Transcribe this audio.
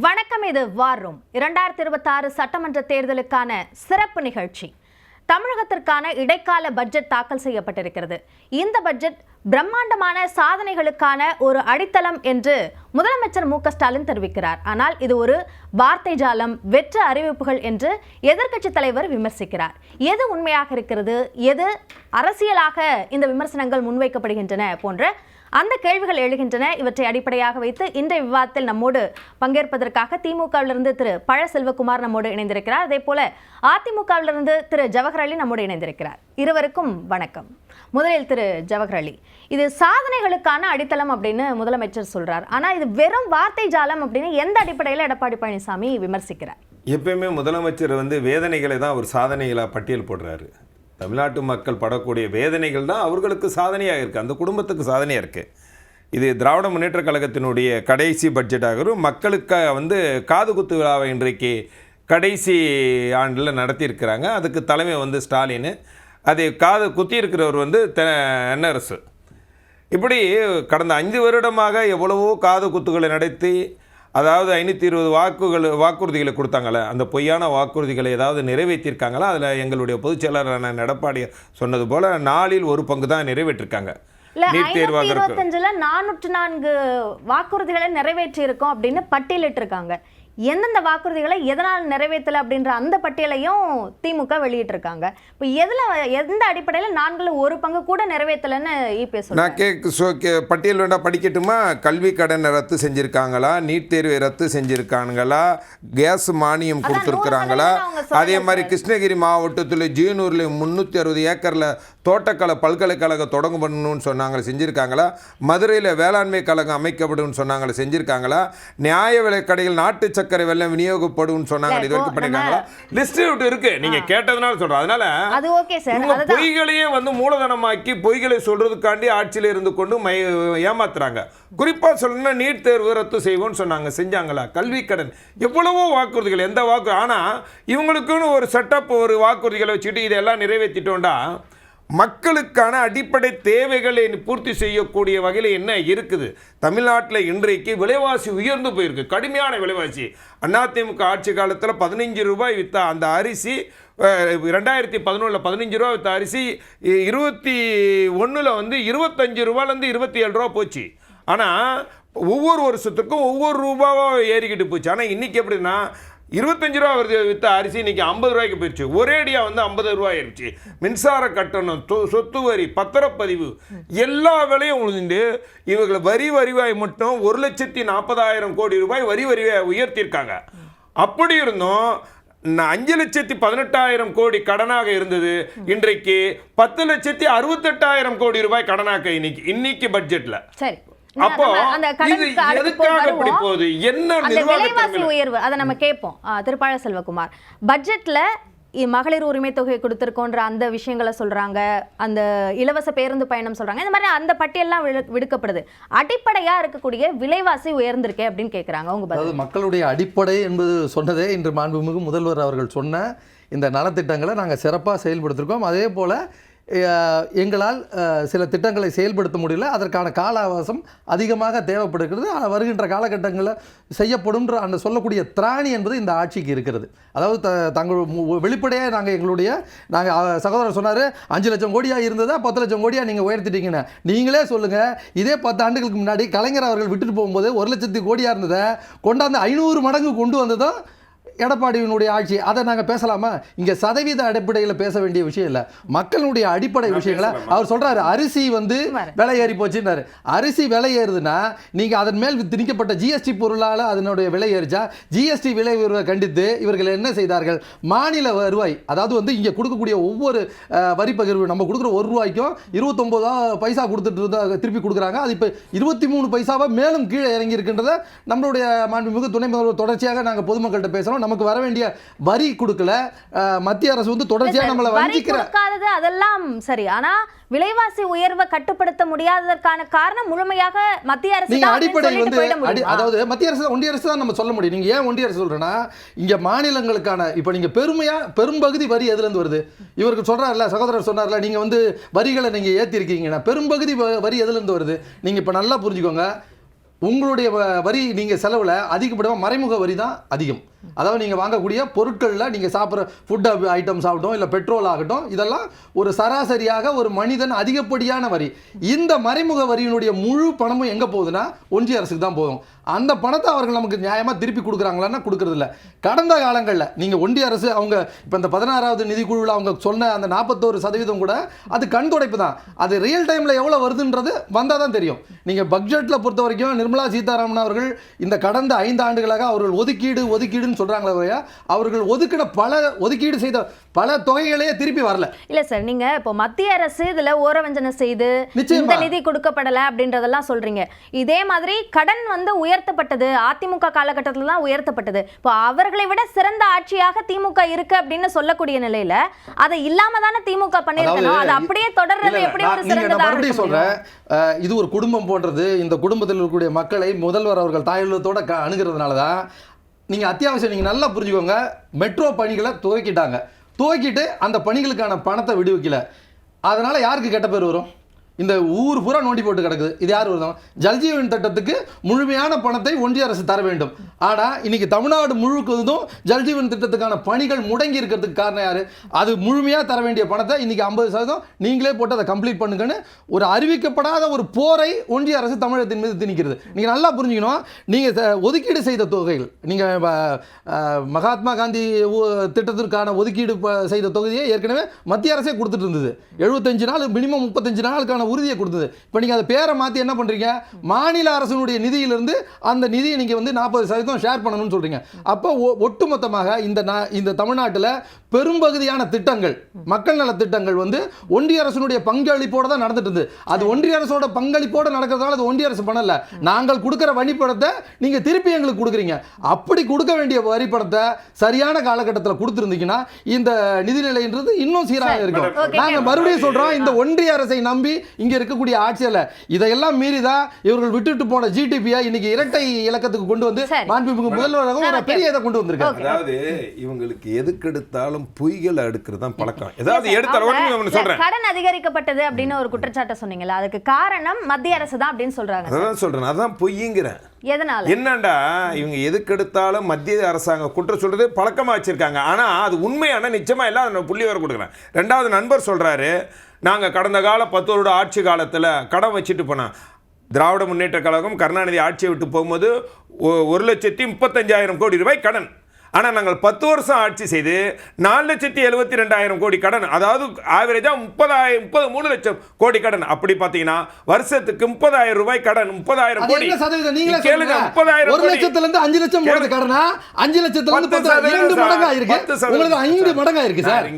வணக்கம். இது வார் ரூம் 2026 சட்டமன்ற தேர்தலுக்கான சிறப்பு நிகழ்ச்சி. தமிழகத்திற்கான இடைக்கால பட்ஜெட் தாக்கல் செய்யப்பட்டிருக்கிறது. இந்த பட்ஜெட் பிரம்மாண்டமான சாதனைகளுக்கான ஒரு அடித்தளம் என்று முதலமைச்சர் மு.க.ஸ்டாலின் தெரிவிக்கிறார். ஆனால் இது ஒரு வார்த்தை ஜாலம், வெற்று அறிவிப்புகள் என்று எதிர்க்கட்சி தலைவர் விமர்சிக்கிறார். எது உண்மையாக இருக்கிறது, எது அரசியலாக இந்த விமர்சனங்கள் முன்வைக்கப்படுகின்றன போன்ற அந்த கேள்விகள் எழுகின்றன. இவற்றை அடிப்படையாக வைத்து இன்றைய விவாதத்தில் நம்மோடு பங்கேற்பதற்காக திமுகவிலிருந்து திரு பழ செல்வகுமார் நம்மோடு இணைந்திருக்கிறார். அதே போல அதிமுகவிலிருந்து திரு ஜவஹர் அலி நம்மோடு இணைந்திருக்கிறார். இருவருக்கும் வணக்கம். முதலில் திரு ஜவஹர் அலி, இது சாதனைகளுக்கான அடித்தளம் அப்படின்னு முதலமைச்சர் சொல்றார். ஆனா இது வெறும் வார்த்தை ஜாலம் அப்படின்னு எந்த அடிப்படையில் எடப்பாடி பழனிசாமி விமர்சிக்கிறார்? எப்பயுமே முதலமைச்சர் வேதனைகளை தான் ஒரு சாதனைகளை பட்டியல் போடுறாரு. தமிழ்நாட்டு மக்கள் படக்கூடிய வேதனைகள் தான் அவர்களுக்கு சாதனையாக இருக்குது, அந்த குடும்பத்துக்கு சாதனையாக இருக்குது. இது திராவிட முன்னேற்ற கழகத்தினுடைய கடைசி பட்ஜெட்டாக மக்களுக்காக காது குத்து விழாவை இன்றைக்கு கடைசி ஆண்டில் நடத்தியிருக்கிறாங்க. அதுக்கு தலைமை ஸ்டாலின், அதை காது குத்தியிருக்கிறவர் தென்னரசு. இப்படி கடந்த 5 வருடமாக எவ்வளவோ காது குத்துகளை நடத்தி, அதாவது 520 வாக்குறுதிகளை கொடுத்தாங்களே, அந்த பொய்யான வாக்குறுதிகளை ஏதாவது நிறைவேற்றியிருக்காங்களா? அதில் எங்களுடைய பொதுச் செயலாளரான எடப்பாடி சொன்னது போல் 4 பங்கு தான் நிறைவேற்றிருக்காங்க. 404 வாக்குறுதிகளை நிறைவேற்றி இருக்கோம் அப்படின்னு பட்டியலிட்டு இருக்காங்க. எந்தெந்த வாக்குறுதிகளை எதனால் நிறைவேற்றலை அப்படின்ற அந்த பட்டியலையும் திமுக வெளியிட்டு இருக்காங்க. இப்போ எந்த அடிப்படையில் 4 பங்கு கூட நிறைவேற்றலைன்னு இபிஎஸ் நான் பட்டியல் வேண்டா படிக்கட்டுமா? கல்வி கடன் ரத்து செஞ்சுருக்காங்களா, நீட் தேர்வை ரத்து செஞ்சுருக்காங்களா, கேஸ் மானியம் கொடுத்துருக்குறாங்களா, அதே மாதிரி கிருஷ்ணகிரி மாவட்டத்தில் ஜீனூரில் 360 ஏக்கரில் தோட்டக்கலை பல்கலைக்கழகம் தொடங்க பண்ணணும்னு சொன்னாங்க, செஞ்சுருக்காங்களா? மதுரையில் வேளாண்மை கழகம் அமைக்கப்படும் சொன்னாங்க, செஞ்சுருக்காங்களா? நியாய விலை கடைகள் நாட்டு சக்கரை வெள்ளம் விநியோகப்படும் சொன்னாங்க, இது வரைக்கும் பண்ணிருக்காங்களா? லிஸ்ட் இருக்கு, நீங்க கேட்டதுனால சொல்றோம். அதனால அது ஓகே சார். பொய்களையே மூலதனமாக்கி பொய்களை சொல்றதுக்காண்டி ஆட்சியில இருந்து கொண்டு ஏமாத்துறாங்க. குறிப்பா சொல்லணும்னா நீட் தேர்வு ரத்து செய்வோம்னு சொன்னாங்க, செஞ்சாங்களா? கல்வி கடன், எவ்வளவோ வாக்குறுதிகள், எந்த வாக்கு, ஆனா இவங்களுக்குன்னு ஒரு செட்டப், ஒரு வாக்குறுதிகளை வச்சுட்டு இதெல்லாம் நிறைவேற்றிட்டோம்டா மக்களுக்கான அடிப்படை தேவைகளை பூர்த்தி செய்யக்கூடிய வகையில் என்ன இருக்குது? தமிழ்நாட்டில் இன்றைக்கு விலைவாசி உயர்ந்து போயிருக்கு, கடுமையான விலைவாசி. அதிமுக ஆட்சி காலத்தில் 15 ரூபாய் விற்ற அந்த அரிசி 2011 15 ரூபா விற்ற அரிசி 21 25 ரூபாயிலேருந்து 27 ரூபா போச்சு. ஆனால் ஒவ்வொரு வருஷத்துக்கும் ஒவ்வொரு ரூபாவாக ஏறிக்கிட்டு போச்சு. ஆனால் இன்றைக்கி எப்படின்னா 25 ரூபா விற்ற அரிசி இன்னைக்கு 50 ரூபாய்க்கு போயிடுச்சு. ஒரேடியாக 50 ரூபாய் ஆயிடுச்சு. மின்சார கட்டணம், சொத்து வரி, பத்திரப்பதிவு, எல்லா விலையும் உழுந்து இவங்களை வரிவாய் மட்டும் 1,40,000 கோடி ரூபாய் வரிவாய் உயர்த்தியிருக்காங்க. அப்படி இருந்தும் 5,18,000 கோடி கடனாக இருந்தது, இன்றைக்கு 10,68,000 கோடி ரூபாய் கடனாக இன்னைக்கு பட்ஜெட்ல. சரி, அப்போ இது எதுக்காக இப்படி போகுது? என்ன விலைவாசி உயர்வு, அதை நம்ம கேட்போம். திரு பழ செல்வகுமார், பட்ஜெட்ல மகளிர் உரிமை தொகை கொடுத்திருக்கோன்ற அந்த விஷயங்களை சொல்றாங்க, அந்த இலவச பேருந்து பயணம் சொல்றாங்க, இந்த மாதிரி அந்த பட்டியல்லாம் விடுக்கப்படுது. அடிப்படையா இருக்கக்கூடிய விலைவாசி உயர்ந்திருக்கே அப்படின்னு கேட்குறாங்க. அதாவது மக்களுடைய அடிப்படை என்பது சொன்னதே இன்று மாண்புமிகு முதல்வர் அவர்கள் சொன்ன இந்த நலத்திட்டங்களை நாங்கள் சிறப்பாக செயல்படுத்திருக்கோம். அதே போல் எங்களால் சில திட்டங்களை செயல்படுத்த முடியல, அதற்கான கால அவகாசம் அதிகமாக தேவைப்படுகிறது. வருகின்ற காலகட்டங்களில் செய்யப்படும்ன்ற அந்த சொல்லக்கூடிய திராணி என்பது இந்த ஆட்சிக்கு இருக்கிறது. அதாவது தங்கள் வெளிப்படையாக நாங்கள் சகோதரர் சொன்னார் 5 லட்சம் கோடியாக இருந்ததா 10 லட்சம் கோடியாக நீங்கள் உயர்த்திட்டீங்கன்னு. நீங்களே சொல்லுங்கள், இதே 10 ஆண்டுகளுக்கு முன்னாடி கலைஞர் அவர்கள் விட்டுட்டு போகும்போது 1 லட்சத்து கோடியாக இருந்ததை கொண்டாந்து 500 மடங்கு கொண்டு வந்ததும் எடப்பாடியினுடைய ஆட்சி. அதை நாங்கள் பேசலாமா? இங்கே சதவீத அடிப்படையில் பேச வேண்டிய விஷயம் இல்லை, மக்களுடைய அடிப்படை விஷயங்களை. அவர் சொல்கிறாரு அரிசி விலை ஏறி போச்சுன்னாரு. அரிசி விலை ஏறுதுன்னா நீங்கள் அதன் மேல் திணிக்கப்பட்ட ஜிஎஸ்டி பொருளால் அதனுடைய விலை ஏறிச்சா? ஜிஎஸ்டி விலை உயர்வை கண்டித்து இவர்கள் என்ன செய்தார்கள்? மாநில வருவாய், அதாவது இங்கே கொடுக்கக்கூடிய ஒவ்வொரு வரி பகிர்வு, நம்ம கொடுக்குற 1 ரூபாய்க்கும் 29 பைசா கொடுத்துட்டு இருந்தா திருப்பி கொடுக்குறாங்க. அது இப்போ 23 பைசாவாக மேலும் கீழே இறங்கி இருக்கின்றத நம்மளுடைய மாண்புமிகு துணை முதல்வர் தொடர்ச்சியாக நாங்கள் பொதுமக்கள்கிட்ட பேசுகிறோம். நமக்கு வர வேண்டிய வரி கொடுக்கல, மத்திய அரசு தொடர்ச்சியாக நம்மளை வஞ்சிக்கிறது, அதெல்லாம் சரி. ஆனா விலைவாசி உயர்வை கட்டுப்படுத்த முடியாததற்கான காரணம் முழுமையாக மத்திய அரசு. நீங்க அடிப்படை அதாவது மத்திய அரசு, ஒன்றிய அரசு தான் நம்ம சொல்ல முடியும். நீங்க ஏன் ஒன்றிய அரசு சொல்றேன்னா, இங்க மாநிலங்களுக்கான இப்ப நீங்க பெரும்பகுதி வரி எதுல இருந்து வருது? இவருக்கு சொல்றாருல, சகோதரர் சொன்னார்ல, நீங்க வரிகளை நீங்க ஏத்தி இருக்கீங்கன்னா பெரும்பகுதி வரி எதுல இருந்து வருது? நீங்க இப்ப நல்லா புரிஞ்சுக்கோங்க. உங்களுடைய வரி நீங்கள் செலவில் அதிகப்படியாக மறைமுக வரி தான் அதிகம். அதாவது நீங்கள் வாங்கக்கூடிய பொருட்களில் நீங்கள் சாப்பிட்ற ஃபுட் ஐட்டம்ஸ் ஆகட்டும், இல்லை பெட்ரோல் ஆகட்டும், இதெல்லாம் ஒரு சராசரியாக ஒரு மனிதன் அதிகப்படியான வரி. இந்த மறைமுக வரியினுடைய முழு பணமும் எங்கே போகுதுன்னா ஒன்றிய அரசுக்கு தான் போகும். அந்த பணத்தை அவர்கள் நமக்கு நியாயமாக திருப்பி கொடுக்குறாங்களான்னா கொடுக்கறது இல்லை. கடந்த காலங்களில் நீங்கள் ஒன்றிய அரசு அவங்க இப்போ இந்த 16வது நிதிக்குழுவில் அவங்க சொன்ன அந்த 41% கூட அது கண் துடைப்பு தான். அது ரியல் டைமில் எவ்வளோ வருதுன்றது வந்தால் தான் தெரியும். நீங்கள் பட்ஜெட்டில் பொறுத்த வரைக்கும் நிர்மலா சீதாராமன் அவர்கள் இந்த கடந்த 5 ஆண்டுகளாக அவர்கள் ஒதுக்கீடுன்னு சொல்கிறாங்களே, அவர்கள் ஒதுக்கீடு செய்த பல தொகைகளையே திருப்பி வரல. இல்லை சார், நீங்கள் இப்போ மத்திய அரசு இதில் ஓரவஞ்சனை செய்து இந்த நிதி கொடுக்கப்படலை அப்படின்றதெல்லாம் சொல்கிறீங்க. இதே மாதிரி கடன் வந்து உயர்த்தப்பட்டது அதிமுக காலகட்டத்தில் தான் உயர்த்தப்பட்டது. இப்போ அவர்களை விட சிறந்த ஆட்சியாக திமுக இருக்கு அப்படின்னு சொல்லக்கூடிய நிலையில அதை இல்லாம தானே திமுக பண்ணிருக்கணும். அது அப்படியே தொடர்றது எப்படி ஒரு சிறந்ததாக சொல்றேன். இது ஒரு குடும்பம் போன்றது. இந்த குடும்பத்தில் இருக்கக்கூடிய மக்களை முதல்வர் அவர்கள் தாயுள்ளத்தோட அணுகிறதுனால தான் நீங்க அத்தியாவசியம் நீங்க நல்லா புரிஞ்சுக்கோங்க. மெட்ரோ பணிகளை துவக்கிட்டு அந்த பணிகளுக்கான பணத்தை விடுவிக்கல. அதனால யாருக்கு கெட்ட பேர் வரும்? இந்த ஊர் பூரா நோண்டி போட்டு கிடக்குது. இது யார் வருதோம்? ஜல்ஜீவன் திட்டத்துக்கு முழுமையான பணத்தை ஒன்றிய அரசு தர வேண்டும். ஆனால் இன்னைக்கு தமிழ்நாடு முழுவதும் ஜல்ஜீவன் திட்டத்துக்கான பணிகள் முடங்கி இருக்கிறதுக்கு காரணம் யாரு? அது முழுமையாக தர வேண்டிய பணத்தை இன்னைக்கு 50% நீங்களே போட்டு அதை கம்ப்ளீட் பண்ணுங்கன்னு ஒரு அறிவிக்கப்படாத ஒரு போரை ஒன்றிய அரசு தமிழகத்தின் மீது திணிக்கிறது. நீங்கள் நல்லா புரிஞ்சுக்கணும். நீங்கள் ஒதுக்கீடு செய்த தொகைகள், நீங்கள் மகாத்மா காந்தி திட்டத்திற்கான ஒதுக்கீடு செய்த தொகையை ஏற்கனவே மத்திய அரசே கொடுத்துட்டு இருந்தது. 75 நாள் மினிமம் 35 நாளுக்கான உறுதியை கொடுத்தது. இப்போ நீங்கள் அதை பேரை மாற்றி என்ன பண்ணுறீங்க? மாநில அரசினுடைய நிதியிலிருந்து அந்த நிதியை நீங்கள் வந்து 40% ஷேர் பண்ணணும்னு சொல்கிறீங்க. அப்போ ஒட்டுமொத்தமாக இந்த தமிழ்நாட்டில் பெரும்பகுதியான திட்டங்கள், மக்கள் நல திட்டங்கள் வந்து ஒன்றிய அரசினுடைய பங்களிப்போடு தான் நடந்துட்டு இருந்தது. அது ஒன்றிய அரசோட பங்களிப்போடு நடக்கிறதுனால அது ஒன்றிய அரசு பண்ணல. நாங்கள் கொடுக்குற வரிப்பணத்தை நீங்கள் திருப்பி எங்களுக்கு கொடுக்குறீங்க. அப்படி கொடுக்க வேண்டிய வரிப்பணத்தை சரியான காலகட்டத்தில் கொடுத்துருந்தீங்கன்னா இந்த நிதிநிலைன்றது இன்னும் சீராக இருக்கும். நாங்கள் மறுபடியும் சொல்கிறோம், இந்த ஒன்றிய அரசை நம்பி இங்க இருக்கக்கூடிய ஆட்சியல்ல இதையெல்லாம் மீறிதான் இவர்கள் விட்டுட்டு போன ஜிடிபியை இன்னைக்கு இரட்டை இலக்கத்துக்கு கொண்டு வந்து மாண்புமிகு முதல்வராக ஒரு பெரிய இதை கொண்டு வந்திருக்காங்க. அதாவது இவங்களுக்கு எதுக்கெடுத்தாலும் பொய்கள் அடுக்கிறது தான் பழக்கம். ஏதாவது எடுத்தாலும் சொல்றேன், கடன் அதிகரிக்கப்பட்டது அப்படின்னு ஒரு குற்றச்சாட்டை சொன்னீங்களா? அதுக்கு காரணம் மத்திய அரசு தான் அப்படின்னு சொல்றாங்க. அதான் சொல்றேன், அதான் பொய்ங்கிறேன். எதனால? என்னண்டா இவங்க எதுக்கெடுத்தாலும் மத்திய அரசாங்கம் குற்றம் சொல்றது பழக்கமா வச்சிருக்காங்க. ஆனா அது உண்மையான நிச்சயமா எல்லாம் புள்ளி வர கொடுக்குறேன். 2வது நண்பர் சொல்றாரு, நாங்கள் கடந்த கால 10 வருட ஆட்சி காலத்தில் கடன் வச்சுட்டு போனோம். திராவிட முன்னேற்ற கழகம் கருணாநிதி ஆட்சியை விட்டு போகும்போது 1,35,000 கோடி ரூபாய் கடன். ஆனால் நாங்கள் 10 வருஷம் ஆட்சி செய்து 4,72,000 கோடி கடன். அதாவது ஆவரேஜாக 33 லட்சம் கோடி கடன். அப்படி பார்த்தீங்கன்னா வருஷத்துக்கு 30,000 ரூபாய் கடன். 30,000 கோடி கேளுங்க. 30,000 1 லட்சத்திலிருந்து 5 லட்சம் கடனா 5 லட்சத்திலிருந்து 2 மடங்கா இருக்கு. 5 மடங்கா இருக்கு சார்.